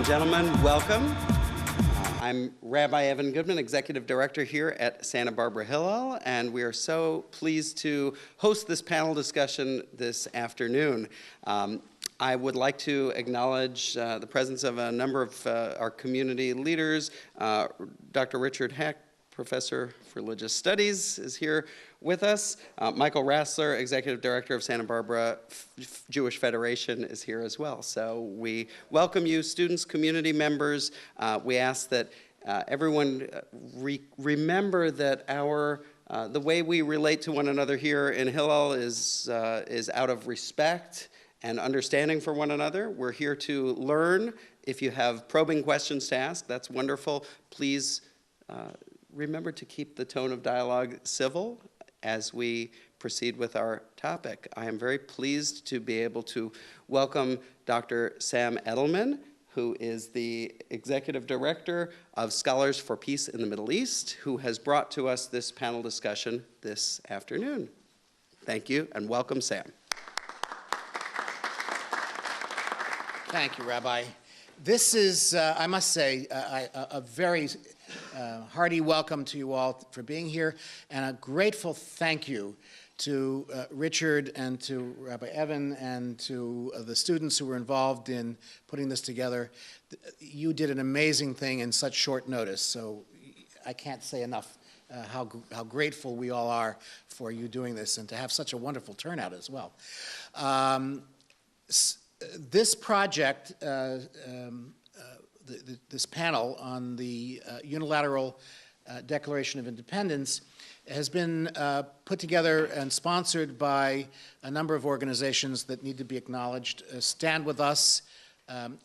gentlemen, welcome. I'm Rabbi Evan Goodman, Executive Director here at Santa Barbara Hillel, and we are so pleased to host this panel discussion this afternoon. I would like to acknowledge the presence of a number of our community leaders. Dr. Richard Heck, Professor for Religious Studies, is here with us. Michael Rassler, Executive Director of Santa Barbara Jewish Federation, is here as well. So we welcome you, students, community members. We ask that everyone remember that the way we relate to one another here in Hillel is out of respect and understanding for one another. We're here to learn. If you have probing questions to ask, that's wonderful. Please remember to keep the tone of dialogue civil as we proceed with our topic. I am very pleased to be able to welcome Dr. Sam Edelman, who is the Executive Director of Scholars for Peace in the Middle East, who has brought to us this panel discussion this afternoon. Thank you, and welcome, Sam. Thank you, Rabbi. This is, I must say, a very hearty welcome to you all for being here, and a grateful thank you to Richard and to Rabbi Evan and to the students who were involved in putting this together. You did an amazing thing in such short notice, so I can't say enough how grateful we all are for you doing this and to have such a wonderful turnout as well. This project, this panel on the unilateral Declaration of Independence has been put together and sponsored by a number of organizations that need to be acknowledged. StandWithUs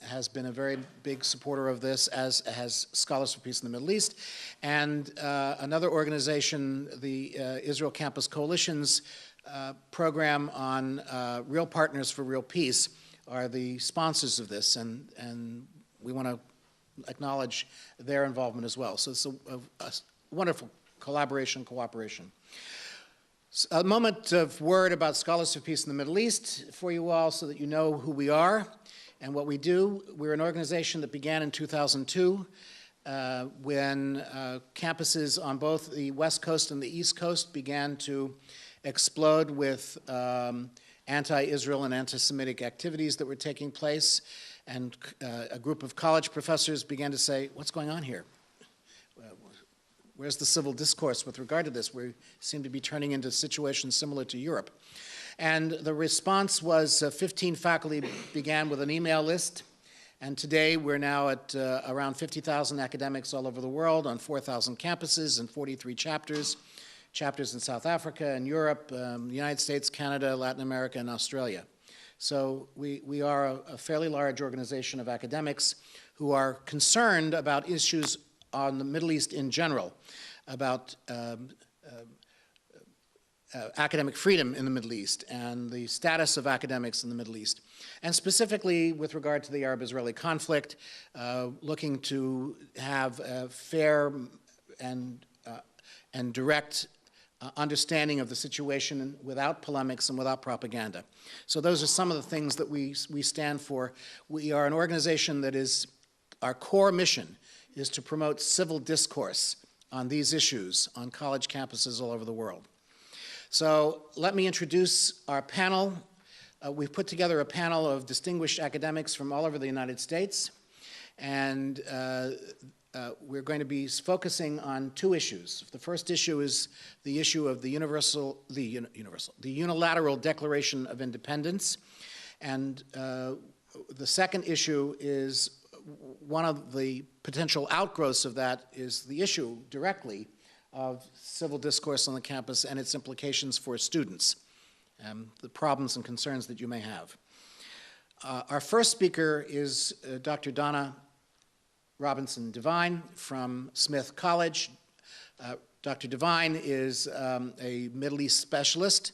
has been a very big supporter of this, as has Scholars for Peace in the Middle East. And another organization, the Israel Campus Coalition's program on Real Partners for Real Peace, are the sponsors of this, and we want to acknowledge their involvement as well. So it's a wonderful collaboration, cooperation. A moment of word about Scholars for Peace in the Middle East for you all so that you know who we are and what we do. We're an organization that began in 2002 when campuses on both the West Coast and the East Coast began to explode with anti-Israel and anti-Semitic activities that were taking place, and a group of college professors began to say, what's going on here? Where's the civil discourse with regard to this? We seem to be turning into situations similar to Europe. And the response was 15 faculty began with an email list, and today we're now at around 50,000 academics all over the world on 4,000 campuses and 43 chapters in South Africa and Europe, the United States, Canada, Latin America, and Australia. So we are a fairly large organization of academics who are concerned about issues on the Middle East in general, about academic freedom in the Middle East and the status of academics in the Middle East. And specifically with regard to the Arab-Israeli conflict, looking to have a fair and direct understanding of the situation without polemics and without propaganda. So those are some of the things that we stand for. We are an organization that is, our core mission is to promote civil discourse on these issues on college campuses all over the world. So let me introduce our panel. We've put together a panel of distinguished academics from all over the United States, and we're going to be focusing on two issues. The first issue is the issue of the unilateral Declaration of Independence, and the second issue is one of the potential outgrowths of that is the issue directly of civil discourse on the campus and its implications for students, the problems and concerns that you may have. Our first speaker is Dr. Donna Robinson Devine from Smith College. Dr. Devine is a Middle East specialist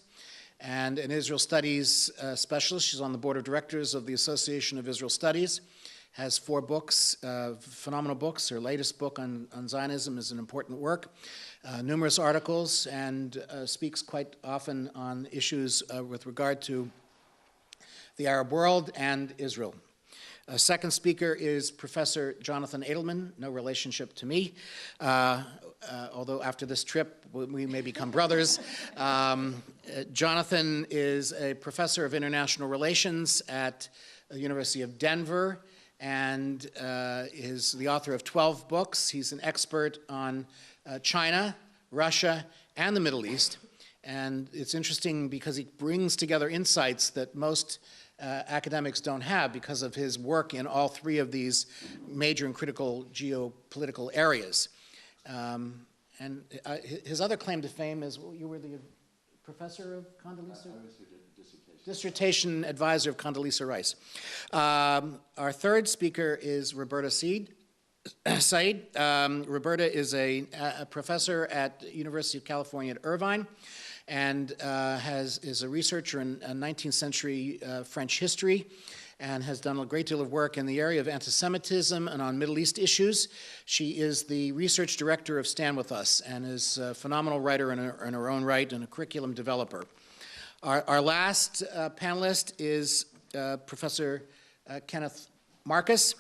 and an Israel Studies specialist. She's on the board of directors of the Association of Israel Studies, has 4 books, phenomenal books. Her latest book on Zionism is an important work, numerous articles, and speaks quite often on issues with regard to the Arab world and Israel. Second speaker is Professor Jonathan Edelman, no relationship to me, although after this trip we may become brothers. Jonathan is a professor of international relations at the University of Denver and is the author of 12 books. He's an expert on China, Russia, and the Middle East. And it's interesting because he brings together insights that most academics don't have because of his work in all three of these major and critical geopolitical areas. And his other claim to fame is, well, you were the professor of Condoleezza? I was the dissertation advisor of Condoleezza Rice. Our third speaker is Roberta Said. Roberta is a professor at the University of California at Irvine and is a researcher in 19th century French history and has done a great deal of work in the area of anti-Semitism and on Middle East issues. She is the research director of StandWithUs and is a phenomenal writer in her own right and a curriculum developer. Our last panelist is Professor Kenneth Marcus.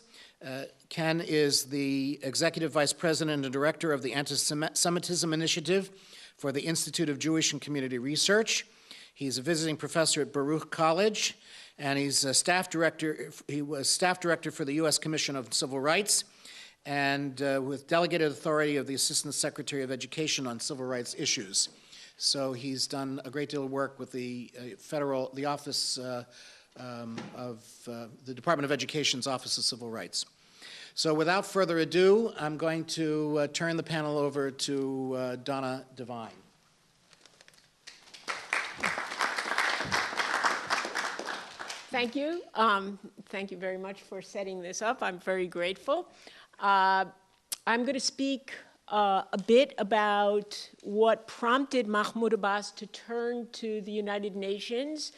Ken is the Executive Vice President and Director of the Anti-Semitism Initiative for the Institute of Jewish and Community Research. He's a visiting professor at Baruch College, and he's a staff director. He was staff director for the U.S. Commission on Civil Rights, and with delegated authority of the Assistant Secretary of Education on civil rights issues. So he's done a great deal of work with the Office of the Department of Education's Office of Civil Rights. So without further ado, I'm going to turn the panel over to Donna Devine. Thank you. Thank you very much for setting this up. I'm very grateful. I'm going to speak a bit about what prompted Mahmoud Abbas to turn to the United Nations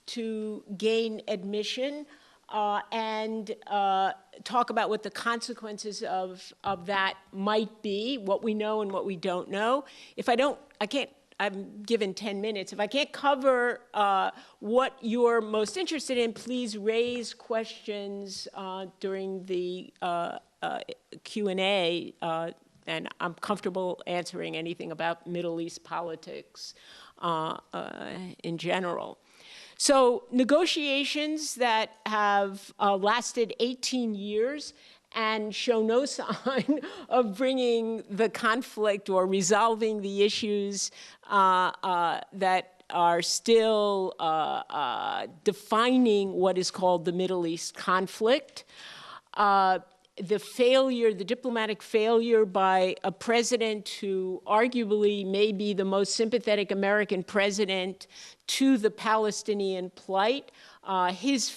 to gain admission and talk about what the consequences of that might be, what we know and what we don't know. If I don't, I'm given 10 minutes. If I can't cover what you're most interested in, please raise questions during the Q&A, and I'm comfortable answering anything about Middle East politics in general. So negotiations that have lasted 18 years and show no sign of bringing the conflict or resolving the issues that are still defining what is called the Middle East conflict. The diplomatic failure by a president who arguably may be the most sympathetic American president to the Palestinian plight, his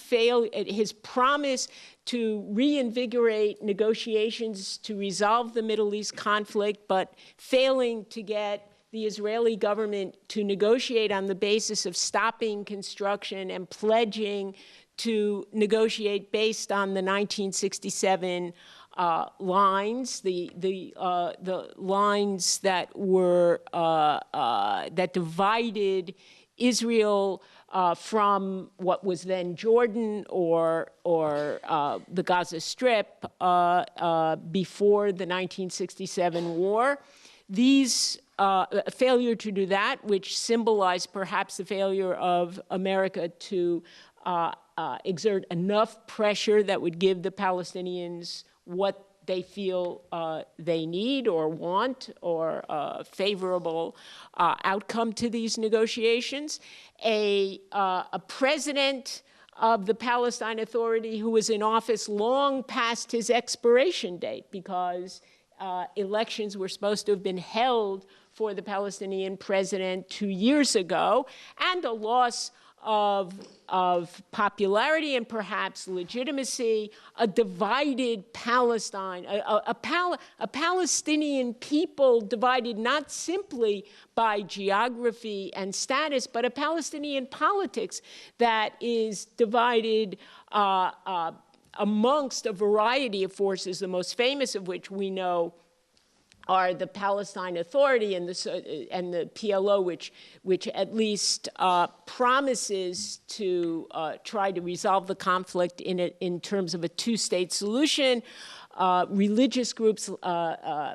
promise to reinvigorate negotiations to resolve the Middle East conflict, but failing to get the Israeli government to negotiate on the basis of stopping construction and pledging to negotiate based on the 1967 lines, the lines that were that divided Israel from what was then Jordan or the Gaza Strip before the 1967 war. These failure to do that, which symbolized perhaps the failure of America to exert enough pressure that would give the Palestinians what they feel they need or want or a favorable outcome to these negotiations. A president of the Palestine Authority who was in office long past his expiration date because elections were supposed to have been held for the Palestinian president 2 years ago, and a loss of popularity and perhaps legitimacy, a divided Palestine, a Palestinian people divided not simply by geography and status, but a Palestinian politics that is divided amongst a variety of forces, the most famous of which we know are the Palestine Authority and the PLO, which at least promises to try to resolve the conflict in terms of a two-state solution. Religious groups,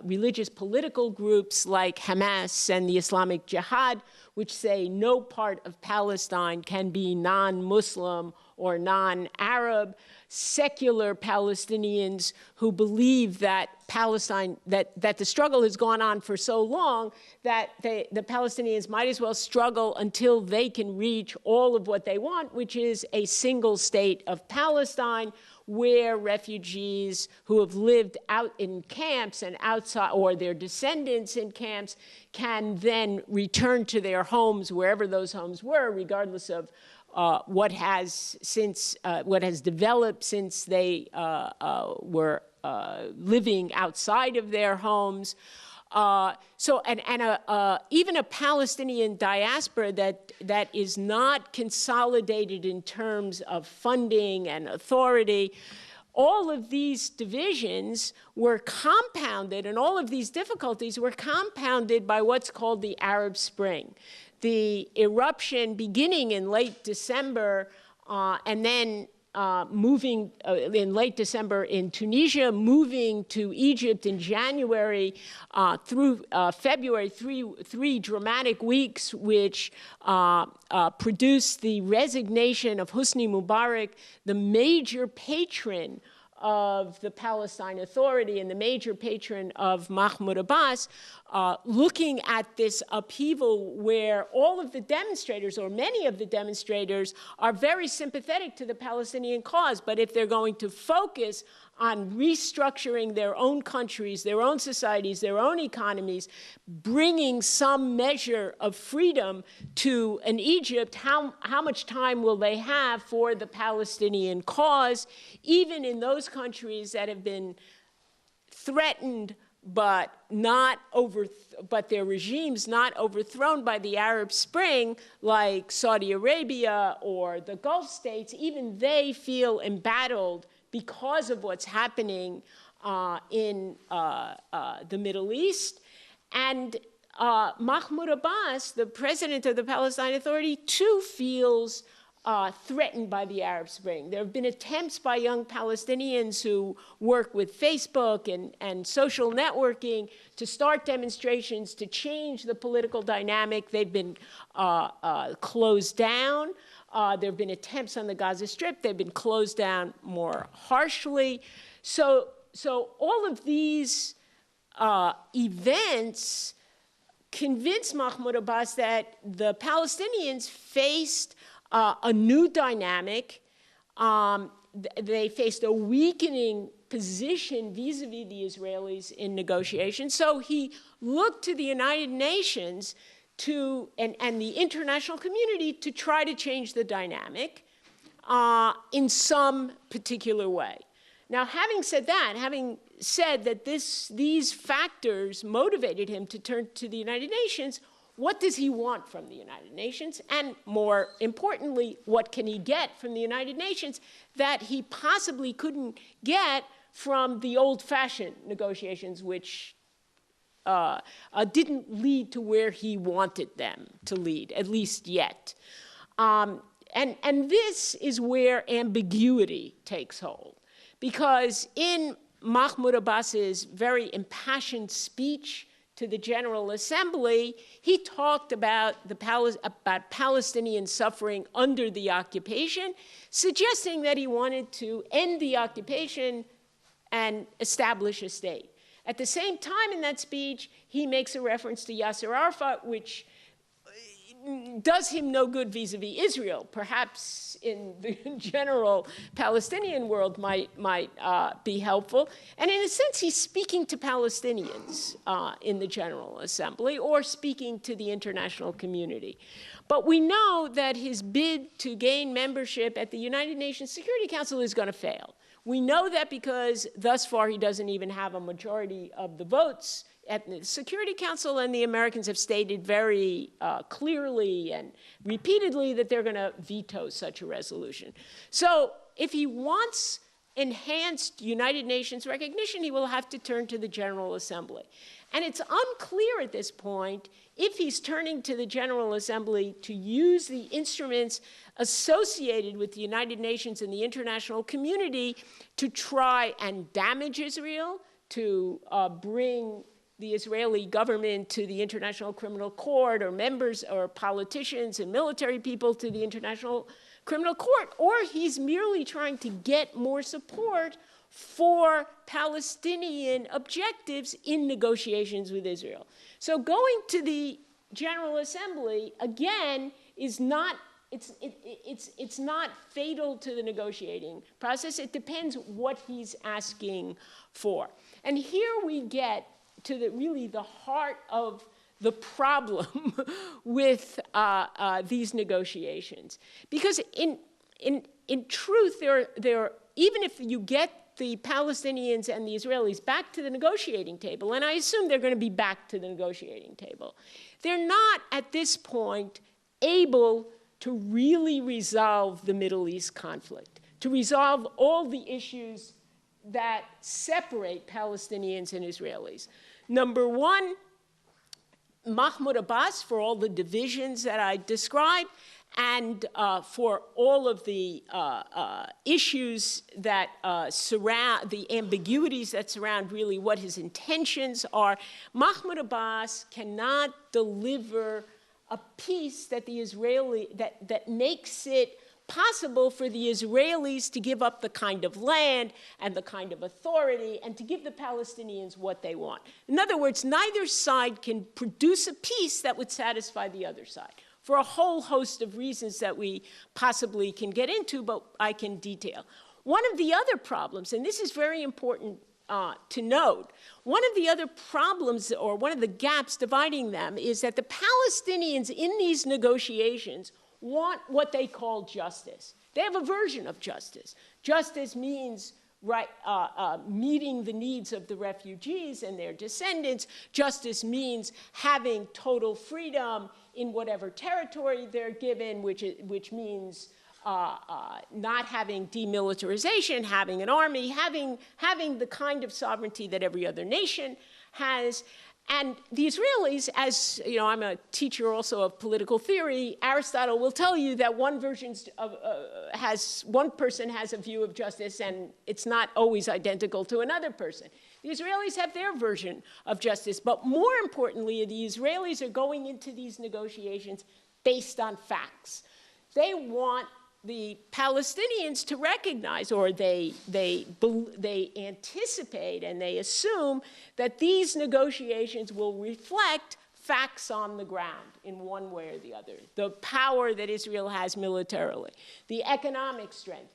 religious political groups like Hamas and the Islamic Jihad, which say no part of Palestine can be non-Muslim or non-Arab. Secular Palestinians who believe that Palestine, that the struggle has gone on for so long that the Palestinians might as well struggle until they can reach all of what they want, which is a single state of Palestine, where refugees who have lived out in camps and outside, or their descendants in camps, can then return to their homes, wherever those homes were, regardless of what has developed since they were living outside of their homes. Even a Palestinian diaspora that is not consolidated in terms of funding and authority. All of these divisions were compounded, and all of these difficulties were compounded by what's called the Arab Spring. The eruption beginning in late December and then moving in late December in Tunisia, moving to Egypt in January through February, three dramatic weeks which produced the resignation of Hosni Mubarak, the major patron of the Palestine Authority and the major patron of Mahmoud Abbas, looking at this upheaval where all of the demonstrators, or many of the demonstrators, are very sympathetic to the Palestinian cause, but if they're going to focus on restructuring their own countries, their own societies, their own economies, bringing some measure of freedom to an Egypt, how much time will they have for the Palestinian cause, even in those countries that have been threatened but their regimes not overthrown by the Arab Spring, like Saudi Arabia or the Gulf states? Even they feel embattled because of what's happening in the Middle East. And Mahmoud Abbas, the president of the Palestine Authority, too feels threatened by the Arab Spring. There have been attempts by young Palestinians who work with Facebook and social networking to start demonstrations to change the political dynamic. They've been closed down. There have been attempts on the Gaza Strip. They've been closed down more harshly. So all of these events convinced Mahmoud Abbas that the Palestinians faced a new dynamic. They faced a weakening position vis-a-vis the Israelis in negotiations. So he looked to the United Nations and the international community to try to change the dynamic in some particular way. Now, having said that these factors motivated him to turn to the United Nations, what does he want from the United Nations? And more importantly, what can he get from the United Nations that he possibly couldn't get from the old-fashioned negotiations, which didn't lead to where he wanted them to lead, at least yet. And this is where ambiguity takes hold. Because in Mahmoud Abbas's very impassioned speech to the General Assembly, he talked about Palestinian suffering under the occupation, suggesting that he wanted to end the occupation and establish a state. At the same time in that speech, he makes a reference to Yasser Arafat, which does him no good vis-a-vis Israel. Perhaps in the general Palestinian world might be helpful. And in a sense, he's speaking to Palestinians in the General Assembly or speaking to the international community. But we know that his bid to gain membership at the United Nations Security Council is going to fail. We know that because thus far he doesn't even have a majority of the votes at the Security Council, and the Americans have stated very clearly and repeatedly that they're going to veto such a resolution. So if he wants enhanced United Nations recognition, he will have to turn to the General Assembly. And it's unclear at this point if he's turning to the General Assembly to use the instruments associated with the United Nations and the international community to try and damage Israel, to bring the Israeli government to the International Criminal Court, or members or politicians and military people to the International Criminal Court, or he's merely trying to get more support for Palestinian objectives in negotiations with Israel. So going to the General Assembly, again, is not, it's not fatal to the negotiating process. It depends what he's asking for. And here we get to really the heart of the problem with these negotiations. Because in truth, even if you get the Palestinians and the Israelis back to the negotiating table, and I assume they're going to be back to the negotiating table, they're not at this point able to really resolve the Middle East conflict, to resolve all the issues that separate Palestinians and Israelis. Number one, Mahmoud Abbas, for all the divisions that I described, and for all of the issues that surround, the ambiguities that surround really what his intentions are, Mahmoud Abbas cannot deliver a peace that that makes it possible for the Israelis to give up the kind of land and the kind of authority and to give the Palestinians what they want. In other words, neither side can produce a peace that would satisfy the other side, for a whole host of reasons that we possibly can get into, but I can detail. One of the other problems, and this is very important to note, one of the other problems, or one of the gaps dividing them, is that the Palestinians in these negotiations want what they call justice. They have a version of justice. Justice means meeting the needs of the refugees and their descendants. Justice means having total freedom in whatever territory they're given, which means not having demilitarization, having an army, having the kind of sovereignty that every other nation has. And the Israelis, as you know, I'm a teacher also of political theory, Aristotle will tell you that one person has a view of justice, and it's not always identical to another person. The Israelis have their version of justice, but more importantly, the Israelis are going into these negotiations based on facts. They want the Palestinians to recognize, or they anticipate and they assume that these negotiations will reflect facts on the ground in one way or the other. The power that Israel has militarily, the economic strength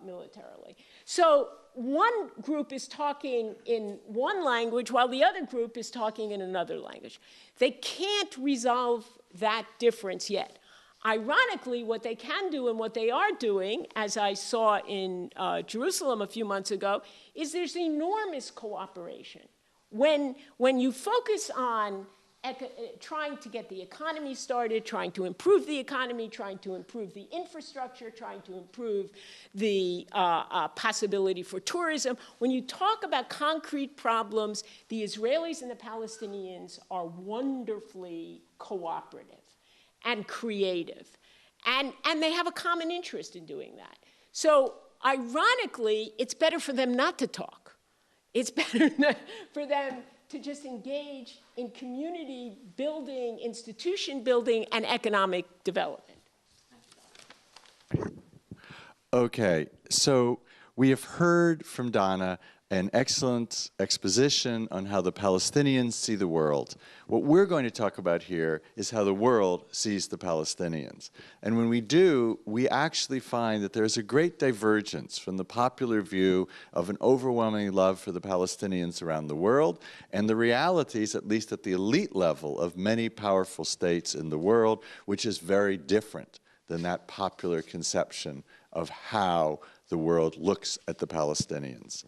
militarily. So one group is talking in one language while the other group is talking in another language. They can't resolve that difference yet. Ironically, what they can do and what they are doing, as I saw in Jerusalem a few months ago, is there's enormous cooperation. When you focus on trying to get the economy started, trying to improve the economy, trying to improve the infrastructure, trying to improve the possibility for tourism, when you talk about concrete problems, the Israelis and the Palestinians are wonderfully cooperative and creative. And they have a common interest in doing that. So ironically, it's better for them not to talk. It's better for them to just engage in community building, institution building, and economic development. Okay, so we have heard from Donna an excellent exposition on how the Palestinians see the world. What we're going to talk about here is how the world sees the Palestinians. And when we do, we actually find that there's a great divergence from the popular view of an overwhelming love for the Palestinians around the world and the realities, at least at the elite level, of many powerful states in the world, which is very different than that popular conception of how the world looks at the Palestinians.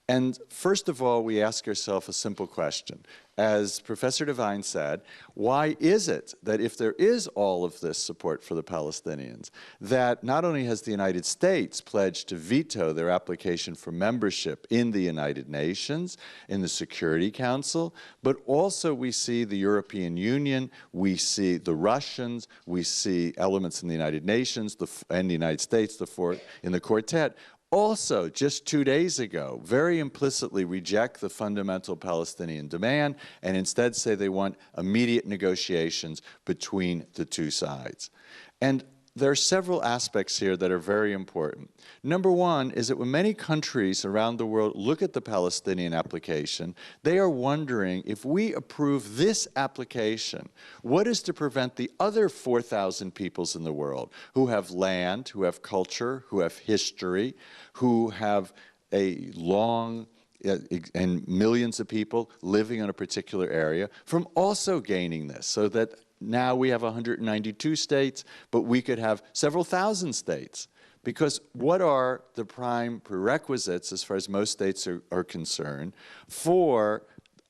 And first of all, we ask ourselves a simple question. As Professor Devine said, why is it that if there is all of this support for the Palestinians, that not only has the United States pledged to veto their application for membership in the United Nations, in the Security Council, but also we see the European Union, we see the Russians, we see elements in the United Nations and the United States, in the quartet, also, just 2 days ago, very implicitly reject the fundamental Palestinian demand and instead say they want immediate negotiations between the two sides. And there are several aspects here that are very important. Number one is that when many countries around the world look at the Palestinian application, they are wondering if we approve this application, what is to prevent the other 4,000 peoples in the world who have land, who have culture, who have history, who have a long and millions of people living in a particular area from also gaining this, so that now we have 192 states, but we could have several thousand states. Because what are the prime prerequisites, as far as most states are concerned, for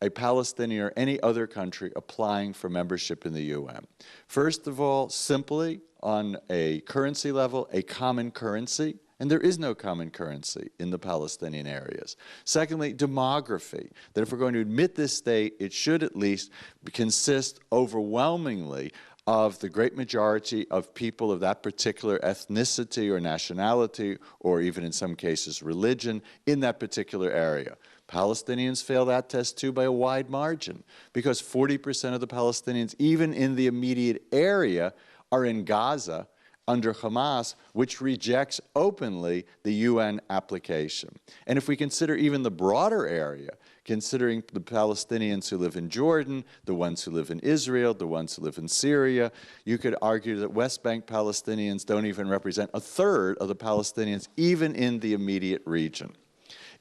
a Palestinian or any other country applying for membership in the UN? First of all, simply on a currency level, a common currency. And there is no common currency in the Palestinian areas. Secondly, demography, that if we're going to admit this state, it should at least consist overwhelmingly of the great majority of people of that particular ethnicity or nationality, or even in some cases religion, in that particular area. Palestinians fail that test too by a wide margin, because 40% of the Palestinians, even in the immediate area, are in Gaza, under Hamas, which rejects openly the UN application. And if we consider even the broader area, considering the Palestinians who live in Jordan, the ones who live in Israel, the ones who live in Syria, you could argue that West Bank Palestinians don't even represent a third of the Palestinians, even in the immediate region.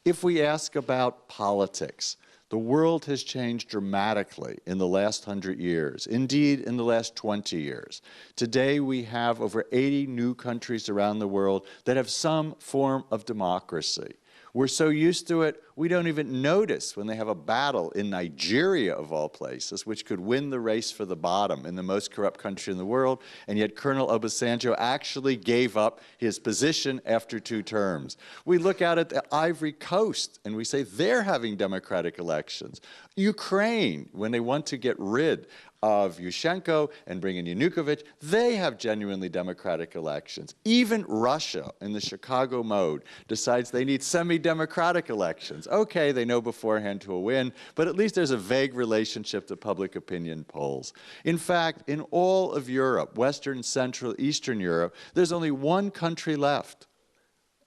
If we ask about politics, the world has changed dramatically in the last 100 years, indeed in the last 20 years. Today we have over 80 new countries around the world that have some form of democracy. We're so used to it, we don't even notice when they have a battle in Nigeria, of all places, which could win the race for the bottom in the most corrupt country in the world, and yet Colonel Obasanjo actually gave up his position after 2 terms. We look out at the Ivory Coast, and we say they're having democratic elections. Ukraine, when they want to get rid of Yushchenko and bring in Yanukovych, they have genuinely democratic elections. Even Russia, in the Chicago mode, decides they need semi-democratic elections. Okay, they know beforehand who will win, but at least there's a vague relationship to public opinion polls. In fact, in all of Europe, Western, Central, Eastern Europe, there's only one country left,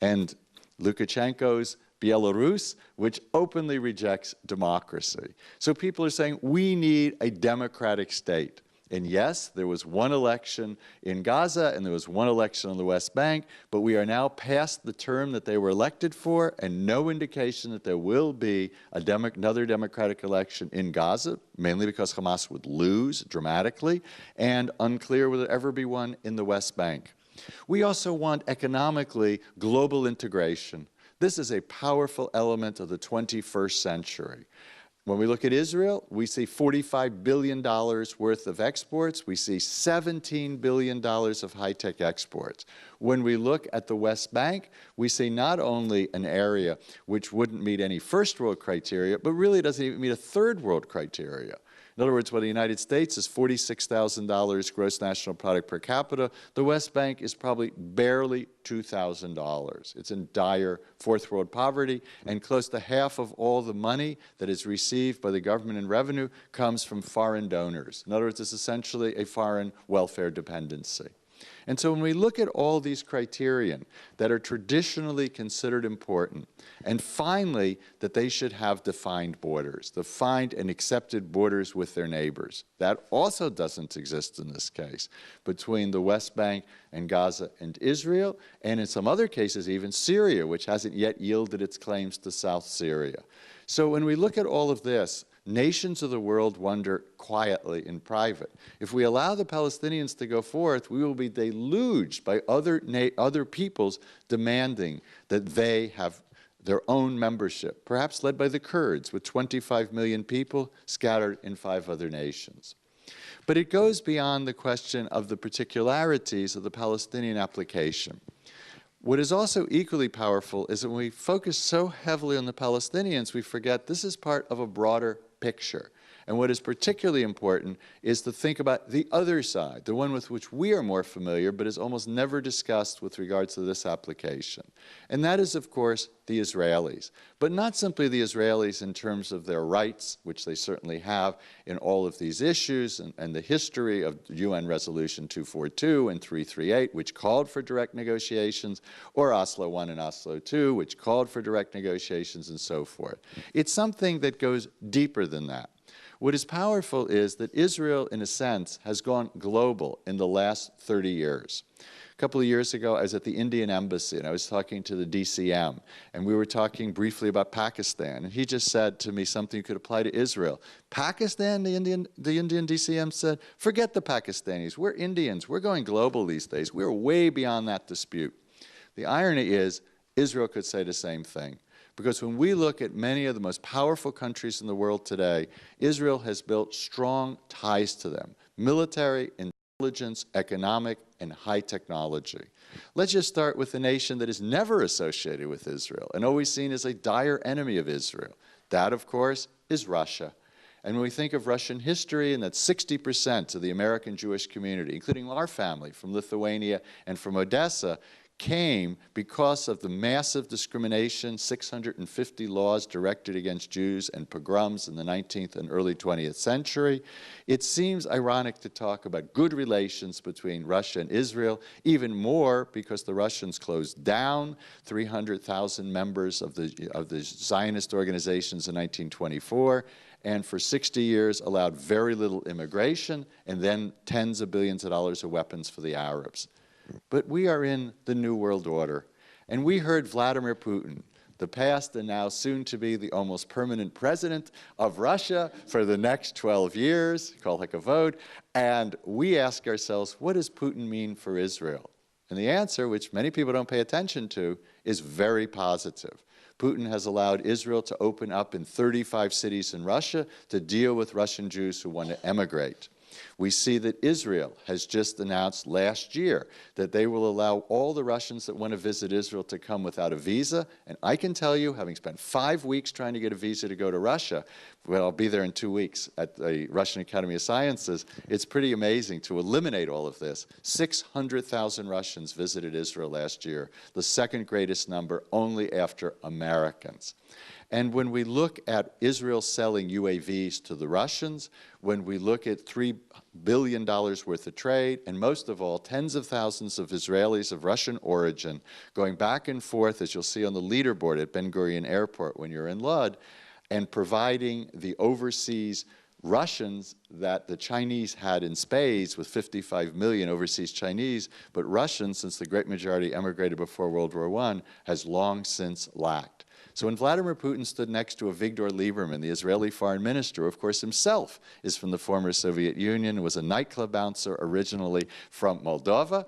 and Lukashenko's Belarus, which openly rejects democracy. So people are saying, we need a democratic state. And yes, there was one election in Gaza and there was one election on the West Bank, but we are now past the term that they were elected for, and no indication that there will be another democratic election in Gaza, mainly because Hamas would lose dramatically, and unclear whether there ever be one in the West Bank. We also want economically global integration. This is a powerful element of the 21st century. When we look at Israel, we see $45 billion worth of exports. We see $17 billion of high-tech exports. When we look at the West Bank, we see not only an area which wouldn't meet any first-world criteria, but really doesn't even meet a third-world criteria. In other words, while the United States is $46,000 gross national product per capita, the West Bank is probably barely $2,000. It's in dire fourth world poverty, and close to half of all the money that is received by the government in revenue comes from foreign donors. In other words, it's essentially a foreign welfare dependency. And so when we look at all these criterion that are traditionally considered important, and finally, that they should have defined borders, defined and accepted borders with their neighbors. That also doesn't exist in this case between the West Bank and Gaza and Israel, and in some other cases even Syria, which hasn't yet yielded its claims to South Syria. So when we look at all of this, nations of the world wonder quietly in private. If we allow the Palestinians to go forth, we will be deluged by other peoples demanding that their own membership, perhaps led by the Kurds, with 25 million people scattered in 5 other nations. But it goes beyond the question of the particularities of the Palestinian application. What is also equally powerful is that when we focus so heavily on the Palestinians, we forget this is part of a broader picture. And what is particularly important is to think about the other side, the one with which we are more familiar, but is almost never discussed with regards to this application. And that is, of course, the Israelis. But not simply the Israelis in terms of their rights, which they certainly have in all of these issues, and the history of UN Resolution 242 and 338, which called for direct negotiations, or Oslo I and Oslo II, which called for direct negotiations, and so forth. It's something that goes deeper than that. What is powerful is that Israel, in a sense, has gone global in the last 30 years. A couple of years ago, I was at the Indian Embassy, and I was talking to the DCM, and we were talking briefly about Pakistan, and he just said to me something could apply to Israel. Pakistan, the Indian DCM said, forget the Pakistanis. We're Indians. We're going global these days. We're way beyond that dispute. The irony is, Israel could say the same thing. Because when we look at many of the most powerful countries in the world today, Israel has built strong ties to them, military, intelligence, economic, and high technology. Let's just start with a nation that is never associated with Israel and always seen as a dire enemy of Israel. That, of course, is Russia. And when we think of Russian history, and that 60% of the American Jewish community, including our family from Lithuania and from Odessa, came because of the massive discrimination, 650 laws directed against Jews and pogroms in the 19th and early 20th century. It seems ironic to talk about good relations between Russia and Israel, even more because the Russians closed down 300,000 members of the Zionist organizations in 1924, and for 60 years allowed very little immigration, and then tens of billions of dollars of weapons for the Arabs. But we are in the New World Order, and we heard Vladimir Putin, the past and now soon to be the almost permanent president of Russia for the next 12 years, call like a vote, and we ask ourselves, what does Putin mean for Israel? And the answer, which many people don't pay attention to, is very positive. Putin has allowed Israel to open up in 35 cities in Russia to deal with Russian Jews who want to emigrate. We see that Israel has just announced last year that they will allow all the Russians that want to visit Israel to come without a visa. And I can tell you, having spent 5 weeks trying to get a visa to go to Russia, well, I'll be there in 2 weeks at the Russian Academy of Sciences, it's pretty amazing to eliminate all of this. 600,000 Russians visited Israel last year, the second greatest number only after Americans. And when we look at Israel selling UAVs to the Russians, when we look at $3 billion worth of trade, and most of all, tens of thousands of Israelis of Russian origin going back and forth, as you'll see on the leaderboard at Ben Gurion Airport when you're in Lod, and providing the overseas Russians that the Chinese had in spades, with 55 million overseas Chinese, but Russians, since the great majority emigrated before World War I, has long since lacked. So when Vladimir Putin stood next to Avigdor Lieberman, the Israeli foreign minister, who of course himself is from the former Soviet Union, was a nightclub bouncer originally from Moldova,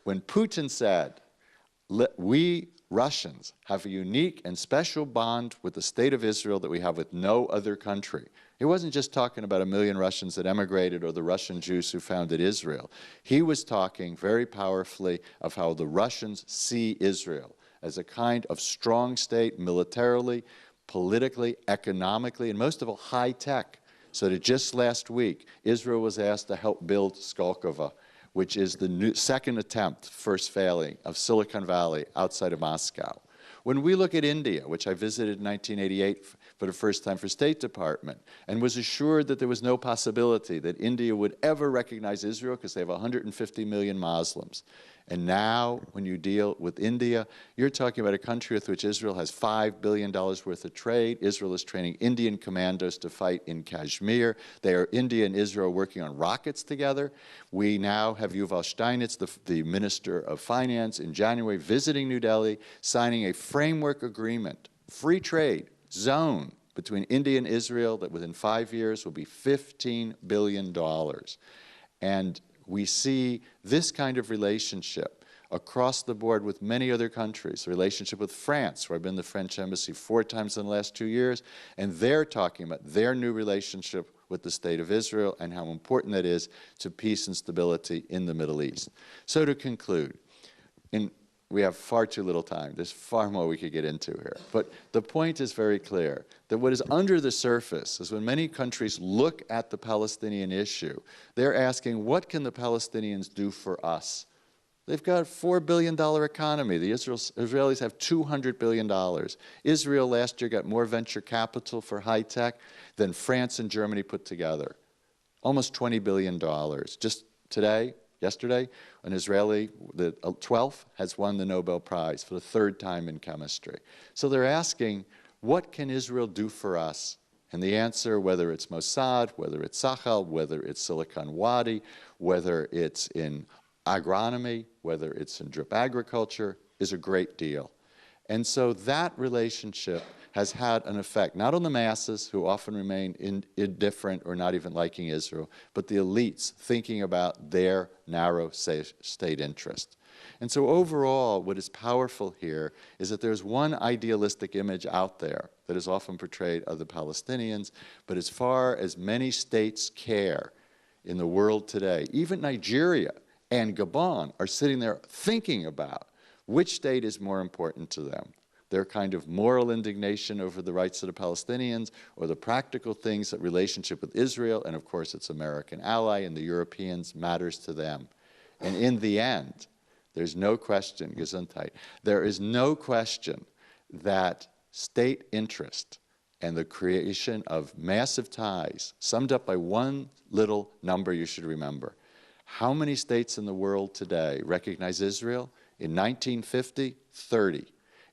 when Putin said, we Russians have a unique and special bond with the state of Israel that we have with no other country. He wasn't just talking about 1 million Russians that emigrated or the Russian Jews who founded Israel. He was talking very powerfully of how the Russians see Israel as a kind of strong state militarily, politically, economically, and most of all, high tech. So that just last week, Israel was asked to help build Skolkovo, which is the second attempt, first failing, of Silicon Valley outside of Moscow. When we look at India, which I visited in 1988 for the first time for State Department, and was assured that there was no possibility that India would ever recognize Israel because they have 150 million Muslims. And now, when you deal with India, you're talking about a country with which Israel has $5 billion worth of trade. Israel is training Indian commandos to fight in Kashmir. India and Israel are working on rockets together. We now have Yuval Steinitz, the Minister of Finance, in January, visiting New Delhi, signing a framework agreement, free trade zone between India and Israel that within 5 years will be $15 billion. And we see this kind of relationship across the board with many other countries. The relationship with France, where I've been in the French embassy 4 times in the last 2 years, and they're talking about their new relationship with the State of Israel and how important that is to peace and stability in the Middle East. So to conclude, we have far too little time. There's far more we could get into here. But the point is very clear, that what is under the surface is when many countries look at the Palestinian issue, they're asking, what can the Palestinians do for us? They've got a $4 billion economy. The Israelis have $200 billion. Israel last year got more venture capital for high tech than France and Germany put together. Almost $20 billion. Just today, yesterday, an Israeli, the 12th, has won the Nobel Prize for the 3rd time in chemistry. So they're asking, what can Israel do for us? And the answer, whether it's Mossad, whether it's Sahel, whether it's Silicon Wadi, whether it's in agronomy, whether it's in drip agriculture, is a great deal. And so that relationship has had an effect, not on the masses, who often remain indifferent or not even liking Israel, but the elites thinking about their narrow state interest. And so overall, what is powerful here is that there's one idealistic image out there that is often portrayed of the Palestinians, but as far as many states care in the world today, even Nigeria and Gabon are sitting there thinking about which state is more important to them. Their kind of moral indignation over the rights of the Palestinians, or the practical things that relationship with Israel, and of course its American ally and the Europeans, matters to them. And in the end, there's no question, Gesundheit, there is no question that state interest and the creation of massive ties, summed up by one little number you should remember. How many states in the world today recognize Israel? In 1950, 30.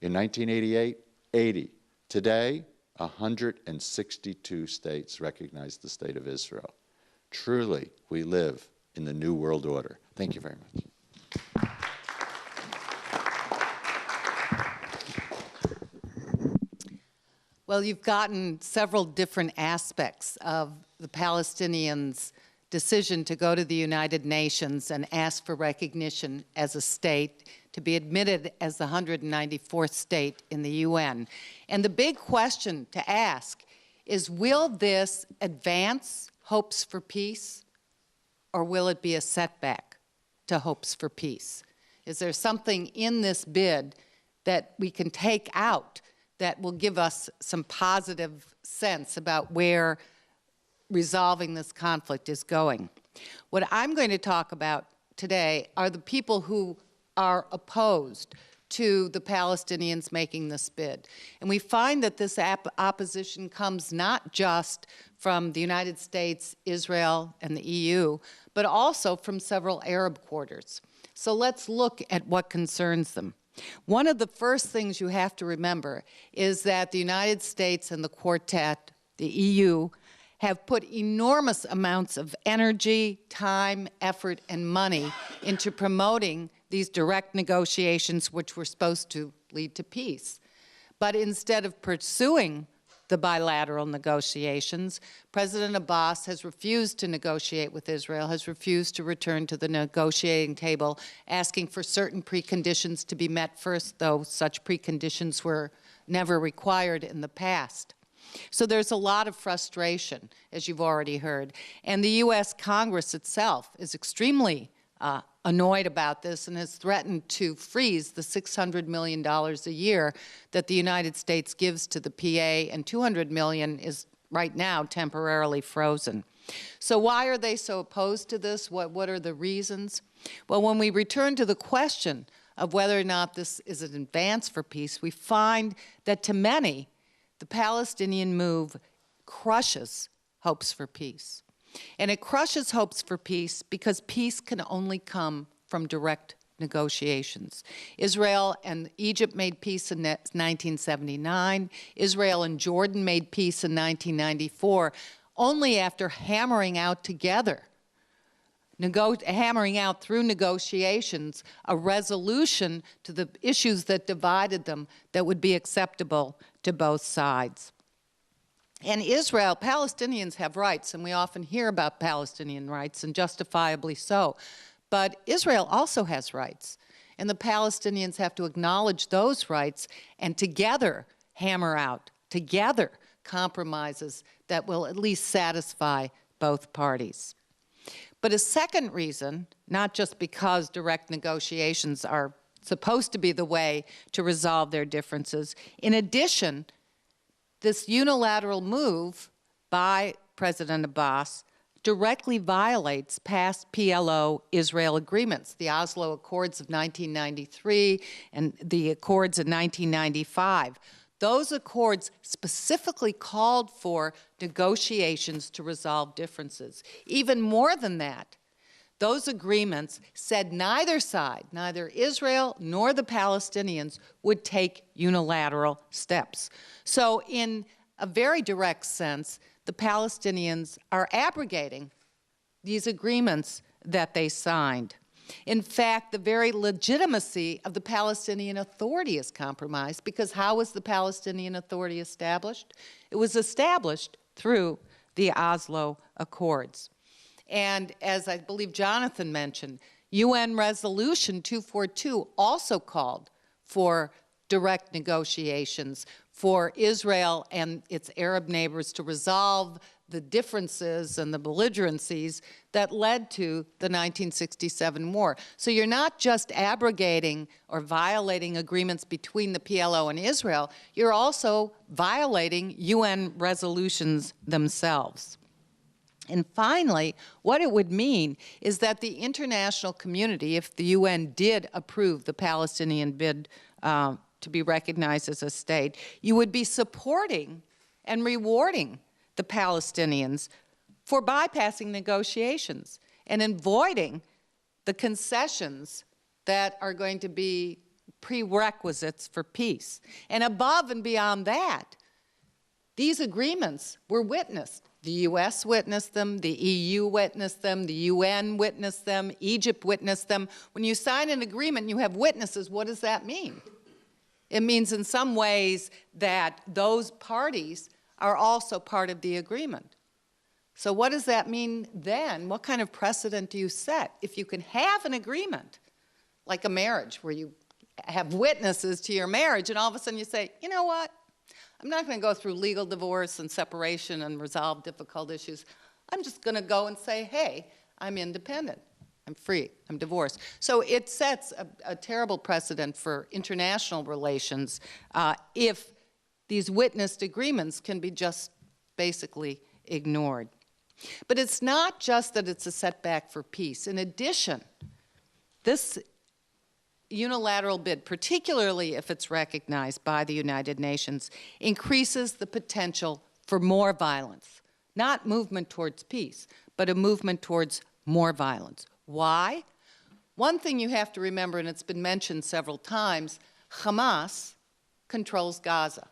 In 1988, 80. Today, 162 states recognize the State of Israel. Truly, we live in the new world order. Thank you very much. Well, you've gotten several different aspects of the Palestinians' decision to go to the United Nations and ask for recognition as a state, to be admitted as the 194th state in the UN. And the big question to ask is, will this advance hopes for peace, or will it be a setback to hopes for peace? Is there something in this bid that we can take out that will give us some positive sense about where resolving this conflict is going? What I'm going to talk about today are the people who are opposed to the Palestinians making this bid. And we find that this opposition comes not just from the United States, Israel, and the EU, but also from several Arab quarters. So let's look at what concerns them. One of the first things you have to remember is that the United States and the Quartet, the EU, have put enormous amounts of energy, time, effort, and money into promoting these direct negotiations, which were supposed to lead to peace. But instead of pursuing the bilateral negotiations, President Abbas has refused to negotiate with Israel, has refused to return to the negotiating table, asking for certain preconditions to be met first, though such preconditions were never required in the past. So there's a lot of frustration, as you've already heard. And the U.S. Congress itself is extremely annoyed about this and has threatened to freeze the $600 million a year that the United States gives to the PA, and $200 million is right now temporarily frozen. So why are they so opposed to this? What are the reasons? Well, when we return to the question of whether or not this is an advance for peace, we find that to many, the Palestinian move crushes hopes for peace. And it crushes hopes for peace because peace can only come from direct negotiations. Israel and Egypt made peace in 1979. Israel and Jordan made peace in 1994, only after hammering out together, hammering out through negotiations a resolution to the issues that divided them that would be acceptable to both sides. And Israel, Palestinians have rights, and we often hear about Palestinian rights, and justifiably so. But Israel also has rights. and the Palestinians have to acknowledge those rights and together hammer out, together, compromises that will at least satisfy both parties. But a second reason, not just because direct negotiations are supposed to be the way to resolve their differences, in addition, this unilateral move by President Abbas directly violates past PLO-Israel agreements, the Oslo Accords of 1993 and the Accords of 1995. Those accords specifically called for negotiations to resolve differences. Even more than that, those agreements said neither side, neither Israel nor the Palestinians, would take unilateral steps. So in a very direct sense, the Palestinians are abrogating these agreements that they signed. In fact, the very legitimacy of the Palestinian Authority is compromised, because how was the Palestinian Authority established? It was established through the Oslo Accords. And as I believe Jonathan mentioned, UN Resolution 242 also called for direct negotiations for Israel and its Arab neighbors to resolve the differences and the belligerencies that led to the 1967 war. So you're not just abrogating or violating agreements between the PLO and Israel, you're also violating UN resolutions themselves. And finally, what it would mean is that the international community, if the UN did approve the Palestinian bid to be recognized as a state, you would be supporting and rewarding the Palestinians for bypassing negotiations and avoiding the concessions that are going to be prerequisites for peace. And above and beyond that, these agreements were witnessed. The U.S. witnessed them, the EU witnessed them, the UN witnessed them, Egypt witnessed them. When you sign an agreement and you have witnesses, what does that mean? It means in some ways that those parties are also part of the agreement. So what does that mean then? What kind of precedent do you set? If you can have an agreement, like a marriage, where you have witnesses to your marriage, and all of a sudden you say, you know what? I'm not going to go through legal divorce and separation and resolve difficult issues. I'm just going to go and say, hey, I'm independent. I'm free. I'm divorced. So it sets a terrible precedent for international relations if these witnessed agreements can be just basically ignored. But it's not just that it's a setback for peace. In addition, this unilateral bid, particularly if it's recognized by the United Nations, increases the potential for more violence. Not movement towards peace, but a movement towards more violence. Why? One thing you have to remember, and it's been mentioned several times, Hamas controls Gaza.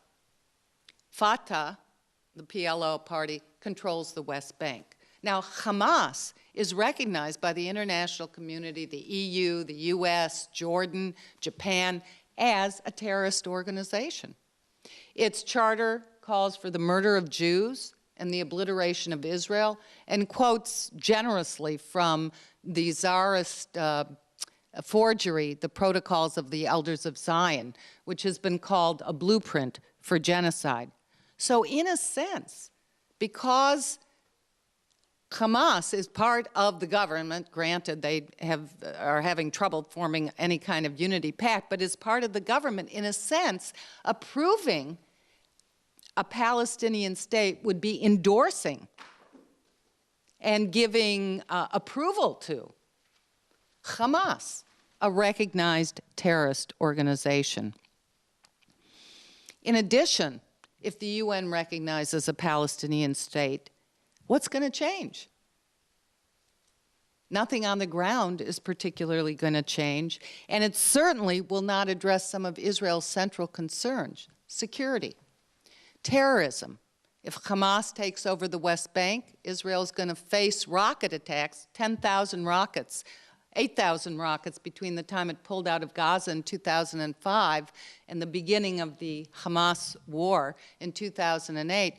Fatah, the PLO party, controls the West Bank. Now, Hamas is recognized by the international community, the EU, the US, Jordan, Japan, as a terrorist organization. Its charter calls for the murder of Jews and the obliteration of Israel, and quotes generously from the Tsarist forgery, the Protocols of the Elders of Zion, which has been called a blueprint for genocide. So in a sense, because Hamas is part of the government, granted they are having trouble forming any kind of unity pact, but is part of the government, in a sense, approving a Palestinian state would be endorsing and giving approval to Hamas, a recognized terrorist organization. In addition, if the UN recognizes a Palestinian state, what's going to change? Nothing on the ground is particularly going to change, and it certainly will not address some of Israel's central concerns: security, terrorism. If Hamas takes over the West Bank, Israel's going to face rocket attacks, 10,000 rockets, 8,000 rockets between the time it pulled out of Gaza in 2005 and the beginning of the Hamas war in 2008.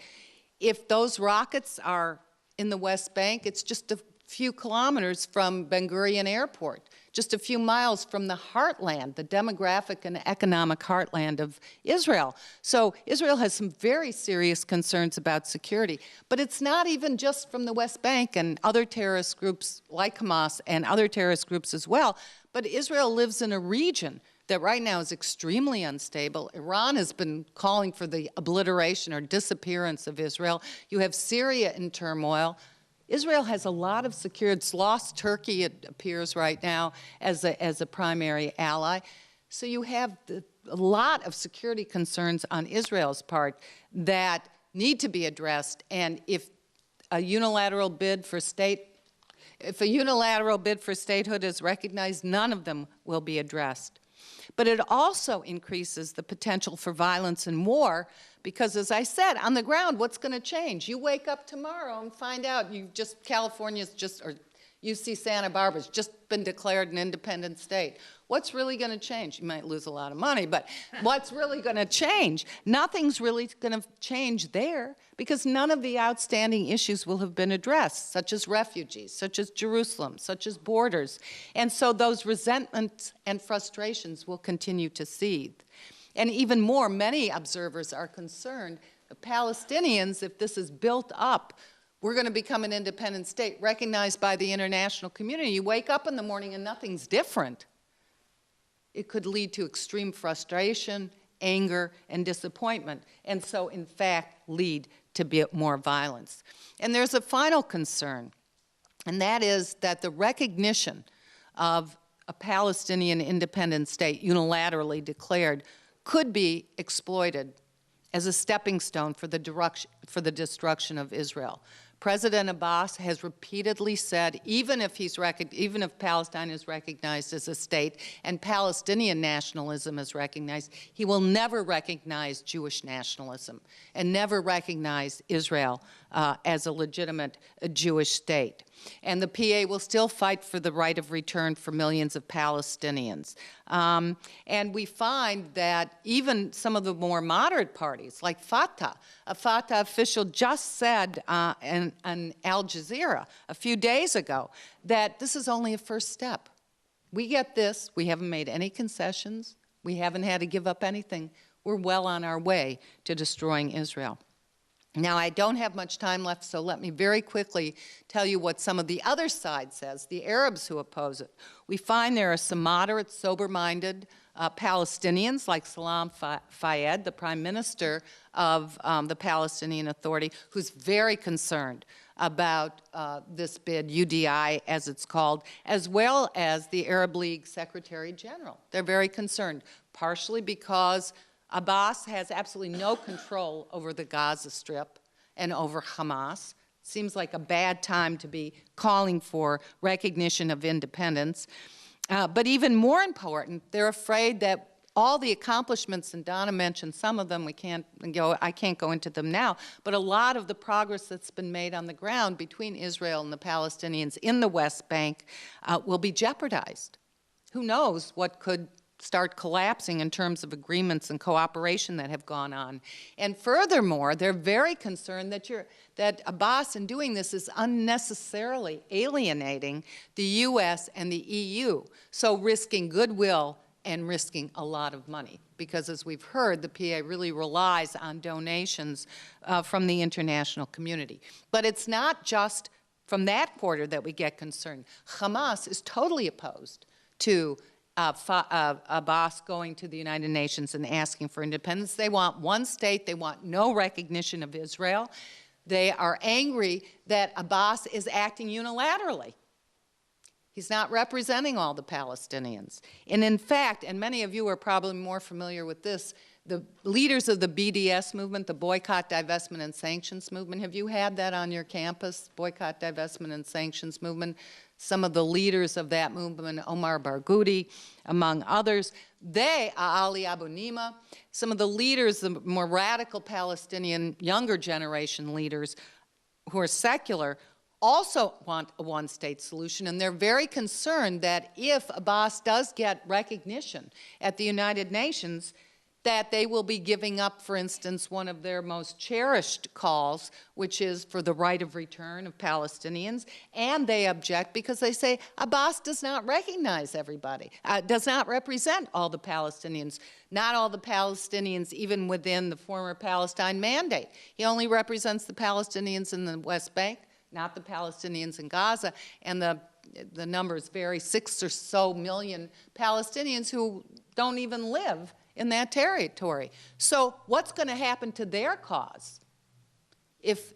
If those rockets are in the West Bank, it's just a few kilometers from Ben Gurion Airport, just a few miles from the heartland, the demographic and economic heartland of Israel. So Israel has some very serious concerns about security. But it's not even just from the West Bank and other terrorist groups like Hamas and other terrorist groups as well, but Israel lives in a region that right now is extremely unstable. Iran has been calling for the obliteration or disappearance of Israel. You have Syria in turmoil. Israel has a lot of security. It's lost Turkey, it appears right now, as a primary ally. So you have a lot of security concerns on Israel's part that need to be addressed. And if a unilateral bid for statehood is recognized, none of them will be addressed. But it also increases the potential for violence and war because, as I said, on the ground, what's going to change? You wake up tomorrow and find out California's just, or UC Santa Barbara's just been declared an independent state. What's really going to change? You might lose a lot of money, but what's really going to change? Nothing's really going to change there because none of the outstanding issues will have been addressed, such as refugees, such as Jerusalem, such as borders. And so those resentments and frustrations will continue to seethe. And even more, many observers are concerned the Palestinians, if this is built up, we're going to become an independent state recognized by the international community. You wake up in the morning and nothing's different. It could lead to extreme frustration, anger, and disappointment, and so, in fact, lead to more violence. And there's a final concern, and that is that the recognition of a Palestinian independent state unilaterally declared could be exploited as a stepping stone for the destruction of Israel. President Abbas has repeatedly said, even if Palestine is recognized as a state and Palestinian nationalism is recognized, he will never recognize Jewish nationalism and never recognize Israel as a legitimate Jewish state. And the PA will still fight for the right of return for millions of Palestinians. And we find that even some of the more moderate parties, like Fatah, a Fatah official just said on Al Jazeera a few days ago that this is only a first step. We get this. We haven't made any concessions. We haven't had to give up anything. We're well on our way to destroying Israel. Now, I don't have much time left, so let me very quickly tell you what some of the other side says, the Arabs who oppose it. We find there are some moderate, sober-minded Palestinians like Salam Fayyad, the prime minister of the Palestinian Authority, who's very concerned about this bid, UDI as it's called, as well as the Arab League Secretary General. They're very concerned, partially because Abbas has absolutely no control over the Gaza Strip and over Hamas. Seems like a bad time to be calling for recognition of independence. But even more important, they're afraid that all the accomplishments, and Donna mentioned some of them, I can't go into them now, but a lot of the progress that's been made on the ground between Israel and the Palestinians in the West Bank will be jeopardized. Who knows what could start collapsing in terms of agreements and cooperation that have gone on. And furthermore, they're very concerned that Abbas in doing this is unnecessarily alienating the U.S. and the EU, so risking goodwill and risking a lot of money. Because as we've heard, the PA really relies on donations from the international community. But it's not just from that quarter that we get concerned. Hamas is totally opposed to Abbas going to the United Nations and asking for independence. They want one state. They want no recognition of Israel. They are angry that Abbas is acting unilaterally. He's not representing all the Palestinians. And in fact, and many of you are probably more familiar with this, the leaders of the BDS movement, the Boycott, Divestment, and Sanctions movement, have you had that on your campus, Boycott, Divestment, and Sanctions movement? Some of the leaders of that movement, Omar Barghouti, among others, Ali Abu Nima, some of the leaders, the more radical Palestinian younger generation leaders who are secular, also want a one-state solution, and they're very concerned that if Abbas does get recognition at the United Nations, that they will be giving up, for instance, one of their most cherished calls, which is for the right of return of Palestinians, and they object because they say Abbas does not recognize everybody, does not represent all the Palestinians, not all the Palestinians even within the former Palestine Mandate. He only represents the Palestinians in the West Bank, not the Palestinians in Gaza, and the numbers vary, 6 or so million Palestinians who don't even live in that territory. So what's going to happen to their cause if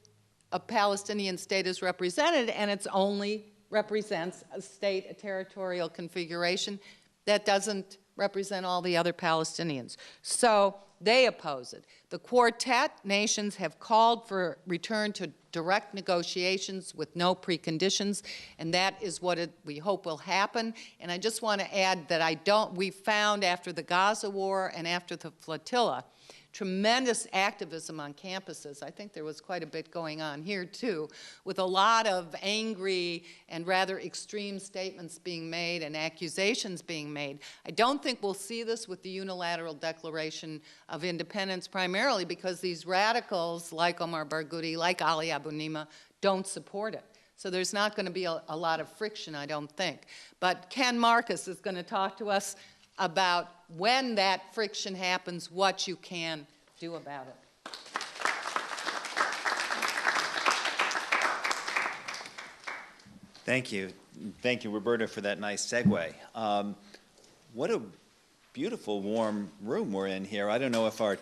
a Palestinian state is represented and it only represents a state, a territorial configuration that doesn't represent all the other Palestinians? So they oppose it. The Quartet nations have called for return to direct negotiations with no preconditions, and that is what we hope will happen. And I just want to add that we found after the Gaza war and after the flotilla, tremendous activism on campuses. I think there was quite a bit going on here too, with a lot of angry and rather extreme statements being made and accusations being made. I don't think we'll see this with the unilateral Declaration of Independence, primarily because these radicals like Omar Barghouti, like Ali Abu Nima, don't support it. So there's not going to be a lot of friction, I don't think. But Ken Marcus is going to talk to us about when that friction happens, what you can do about it. Thank you. Thank you, Roberta, for that nice segue. What a beautiful, warm room we're in here. I don't know if our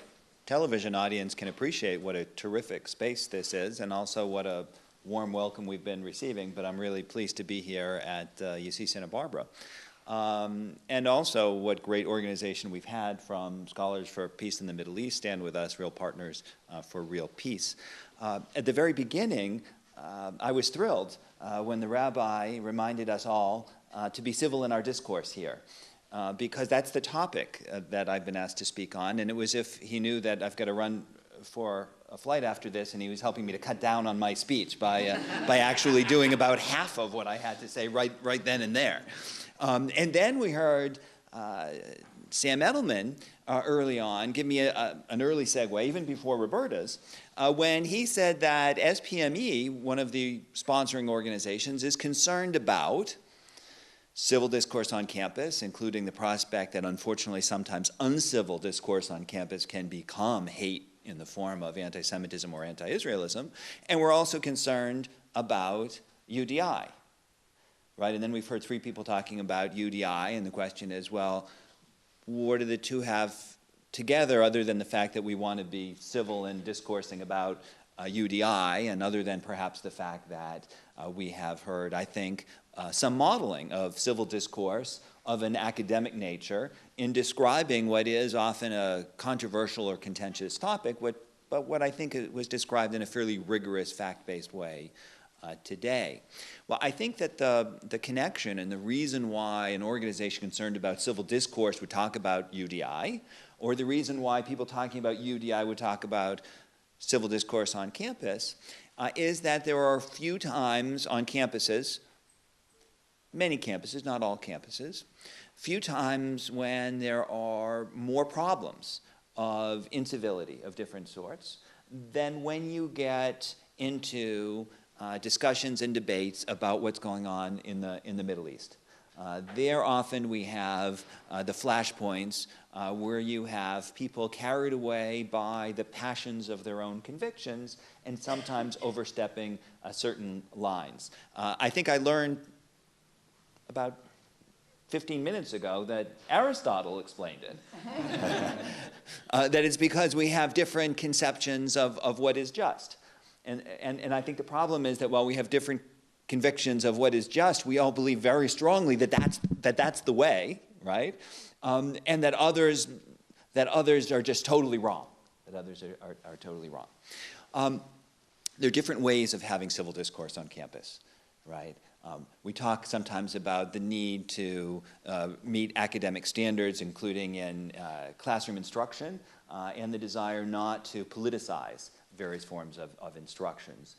television audience can appreciate what a terrific space this is, and also what a warm welcome we've been receiving, but I'm really pleased to be here at UC Santa Barbara. And also what great organization we've had from Scholars for Peace in the Middle East, Stand With Us, Real Partners for Real Peace. At the very beginning, I was thrilled when the rabbi reminded us all to be civil in our discourse here, because that's the topic that I've been asked to speak on, and it was if he knew that I've got to run for a flight after this, and he was helping me to cut down on my speech by actually doing about half of what I had to say right then and there. And then we heard Sam Edelman early on give me an early segue, even before Roberta's, when he said that SPME, one of the sponsoring organizations, is concerned about civil discourse on campus, including the prospect that unfortunately sometimes uncivil discourse on campus can become hate in the form of anti-Semitism or anti-Israelism. And we're also concerned about UDI. Right, and then we've heard 3 people talking about UDI, and the question is, well, what do the two have together other than the fact that we want to be civil in discoursing about UDI, and other than perhaps the fact that we have heard, I think, some modeling of civil discourse of an academic nature in describing what is often a controversial or contentious topic, but what I think it was described in a fairly rigorous, fact-based way today. Well, I think that the connection and the reason why an organization concerned about civil discourse would talk about UDI, or the reason why people talking about UDI would talk about civil discourse on campus, is that there are few times on campuses, many campuses, not all campuses, few times when there are more problems of incivility of different sorts than when you get into discussions and debates about what's going on in the Middle East. There often we have the flashpoints where you have people carried away by the passions of their own convictions and sometimes overstepping certain lines. I think I learned about 15 minutes ago that Aristotle explained it. That it's because we have different conceptions of what is just. And I think the problem is that while we have different convictions of what is just, we all believe very strongly that that's the way, right? And that others are just totally wrong. That others are totally wrong. There are different ways of having civil discourse on campus, right? We talk sometimes about the need to meet academic standards, including in classroom instruction, and the desire not to politicize various forms of instructions.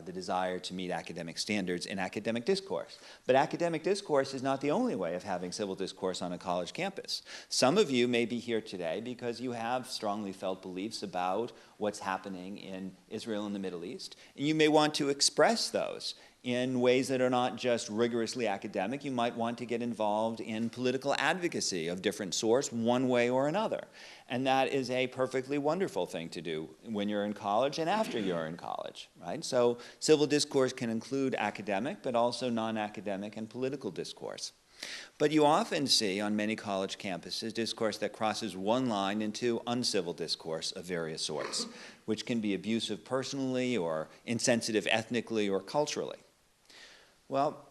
the desire to meet academic standards in academic discourse. But academic discourse is not the only way of having civil discourse on a college campus. Some of you may be here today because you have strongly felt beliefs about what's happening in Israel and the Middle East, and you may want to express those in ways that are not just rigorously academic. You might want to get involved in political advocacy of different sorts, one way or another. And that is a perfectly wonderful thing to do when you're in college and after you're in college, right? So civil discourse can include academic, but also non-academic and political discourse. But you often see on many college campuses discourse that crosses one line into uncivil discourse of various sorts, which can be abusive personally or insensitive ethnically or culturally. Well,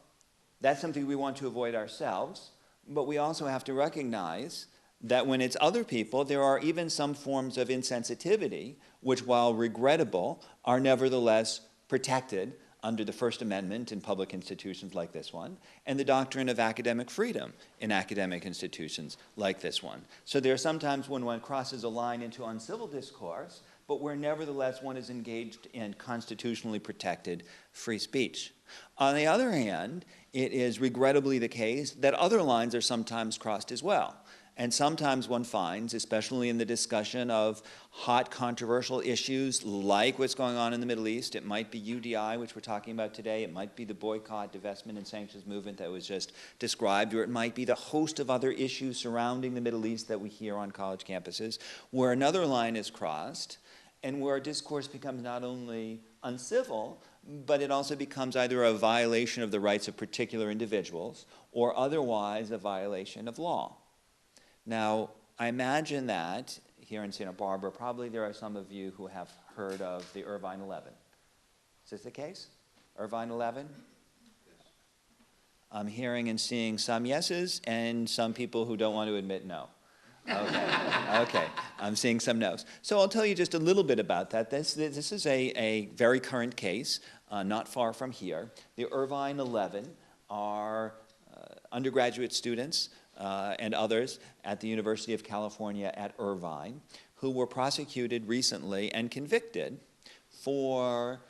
that's something we want to avoid ourselves, but we also have to recognize that when it's other people, there are even some forms of insensitivity, which, while regrettable, are nevertheless protected under the First Amendment in public institutions like this one, and the doctrine of academic freedom in academic institutions like this one. So there are sometimes when one crosses a line into uncivil discourse, but where nevertheless one is engaged in constitutionally protected free speech. On the other hand, it is regrettably the case that other lines are sometimes crossed as well. And sometimes one finds, especially in the discussion of hot controversial issues like what's going on in the Middle East, it might be UDI, which we're talking about today, it might be the boycott, divestment, and sanctions movement that was just described, or it might be the host of other issues surrounding the Middle East that we hear on college campuses, where another line is crossed, and where discourse becomes not only uncivil, but it also becomes either a violation of the rights of particular individuals or otherwise a violation of law. Now, I imagine that here in Santa Barbara, probably there are some of you who have heard of the Irvine 11. Is this the case? Irvine 11? I'm hearing and seeing some yeses and some people who don't want to admit no. Okay, I'm seeing some no's. So I'll tell you just a little bit about that. This is a very current case, not far from here. The Irvine 11 are undergraduate students and others at the University of California at Irvine who were prosecuted recently and convicted for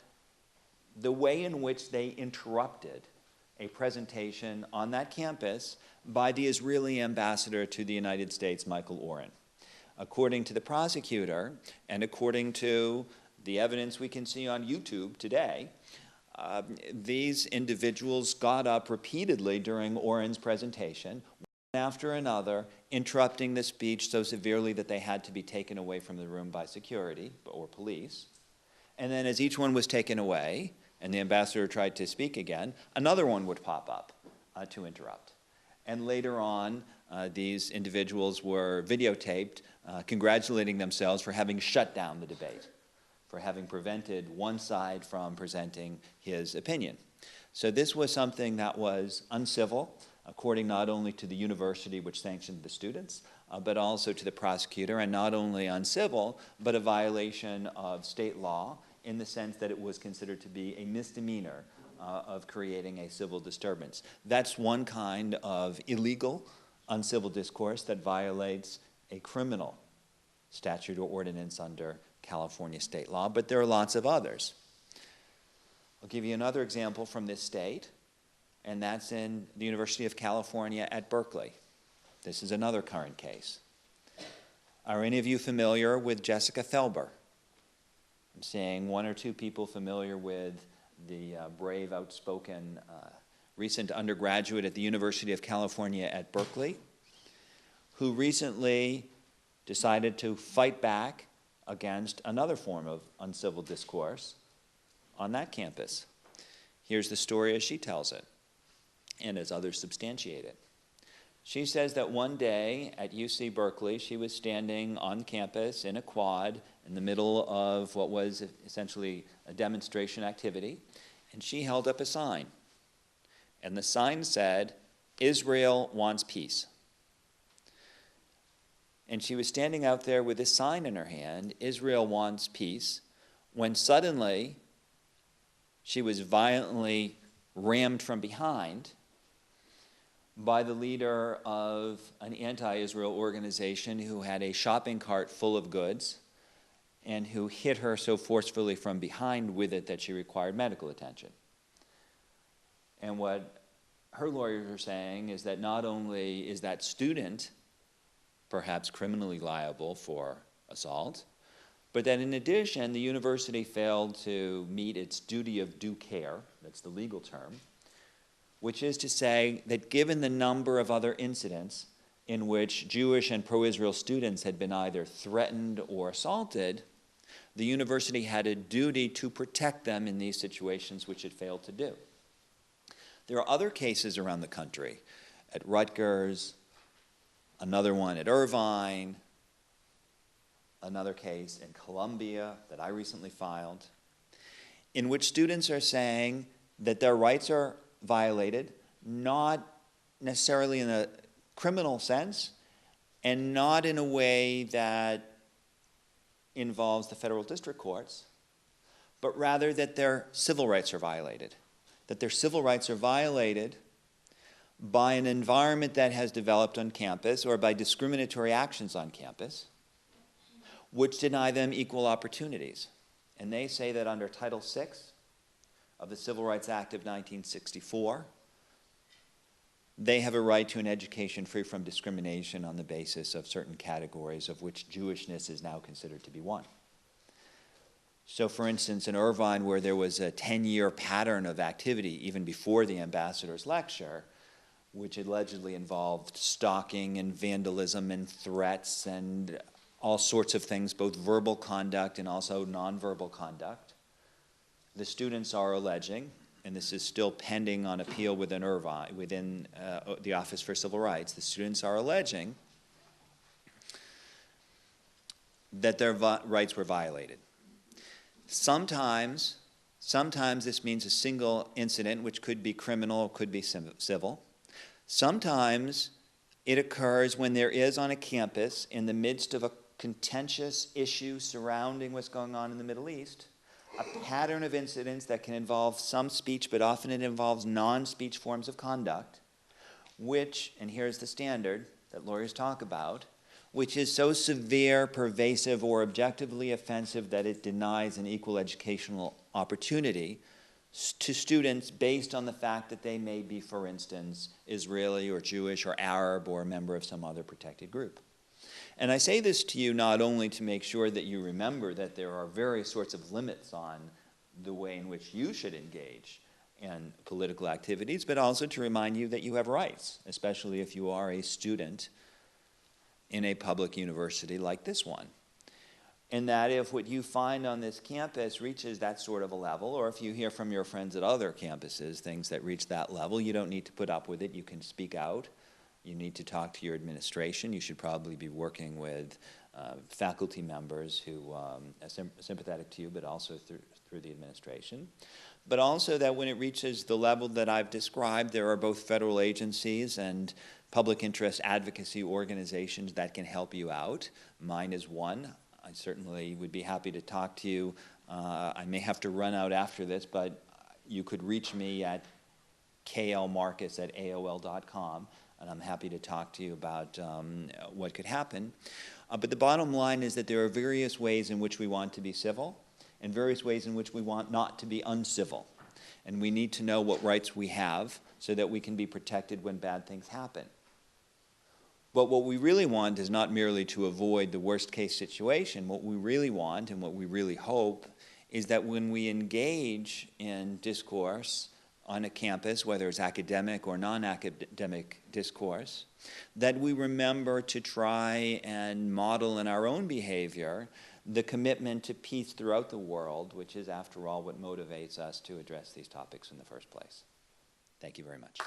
the way in which they interrupted a presentation on that campus by the Israeli ambassador to the United States, Michael Oren. According to the prosecutor, and according to the evidence we can see on YouTube today, these individuals got up repeatedly during Oren's presentation, one after another, interrupting the speech so severely that they had to be taken away from the room by security or police. And then as each one was taken away, and the ambassador tried to speak again, another one would pop up to interrupt. And later on, these individuals were videotaped congratulating themselves for having shut down the debate, for having prevented one side from presenting his opinion. So this was something that was uncivil, according not only to the university which sanctioned the students, but also to the prosecutor, and not only uncivil, but a violation of state law in the sense that it was considered to be a misdemeanor of creating a civil disturbance. That's one kind of illegal, uncivil discourse that violates a criminal statute or ordinance under California state law, but there are lots of others. I'll give you another example from this state, and that's in the University of California at Berkeley. This is another current case. Are any of you familiar with Jessica Thelber? I'm seeing one or two people familiar with the brave, outspoken, recent undergraduate at the University of California at Berkeley, who recently decided to fight back against another form of uncivil discourse on that campus. Here's the story as she tells it, and as others substantiate it. She says that one day at UC Berkeley, she was standing on campus in a quad in the middle of what was essentially a demonstration activity, and she held up a sign. And the sign said, "Israel wants peace." And she was standing out there with this sign in her hand, "Israel wants peace," when suddenly she was violently rammed from behind by the leader of an anti-Israel organization who had a shopping cart full of goods and who hit her so forcefully from behind with it that she required medical attention. And what her lawyers are saying is that not only is that student perhaps criminally liable for assault, but that in addition, the university failed to meet its duty of due care, that's the legal term, which is to say that given the number of other incidents in which Jewish and pro-Israel students had been either threatened or assaulted, the university had a duty to protect them in these situations, which it failed to do. There are other cases around the country, at Rutgers, another one at Irvine, another case in Columbia that I recently filed, in which students are saying that their rights are violated, not necessarily in a criminal sense, and not in a way that involves the federal district courts, but rather that their civil rights are violated. That their civil rights are violated by an environment that has developed on campus or by discriminatory actions on campus, which deny them equal opportunities. And they say that under Title VI of the Civil Rights Act of 1964, they have a right to an education free from discrimination on the basis of certain categories, of which Jewishness is now considered to be one. So for instance, in Irvine, where there was a 10-year pattern of activity even before the ambassador's lecture, which allegedly involved stalking and vandalism and threats and all sorts of things, both verbal conduct and also nonverbal conduct, the students are alleging, and this is still pending on appeal within Irvine, within the Office for Civil Rights, the students are alleging that their rights were violated. Sometimes this means a single incident, which could be criminal, could be civil. Sometimes it occurs when there is on a campus, in the midst of a contentious issue surrounding what's going on in the Middle East, a pattern of incidents that can involve some speech, but often it involves non-speech forms of conduct, which, and here's the standard that lawyers talk about, which is so severe, pervasive, or objectively offensive that it denies an equal educational opportunity to students based on the fact that they may be, for instance, Israeli or Jewish or Arab or a member of some other protected group. And I say this to you not only to make sure that you remember that there are various sorts of limits on the way in which you should engage in political activities, but also to remind you that you have rights, especially if you are a student in a public university like this one. And that if what you find on this campus reaches that sort of a level, or if you hear from your friends at other campuses things that reach that level, you don't need to put up with it. You can speak out. You need to talk to your administration. You should probably be working with faculty members who are sympathetic to you, but also through the administration. But also that when it reaches the level that I've described, there are both federal agencies and public interest advocacy organizations that can help you out. Mine is one. I certainly would be happy to talk to you. I may have to run out after this, but you could reach me at klmarcus@aol.com, and I'm happy to talk to you about what could happen. But the bottom line is that there are various ways in which we want to be civil and various ways in which we want not to be uncivil. And we need to know what rights we have so that we can be protected when bad things happen. But what we really want is not merely to avoid the worst case situation. What we really want and what we really hope is that when we engage in discourse on a campus, whether it's academic or non-academic discourse, that we remember to try and model in our own behavior the commitment to peace throughout the world, which is, after all, what motivates us to address these topics in the first place. Thank you very much.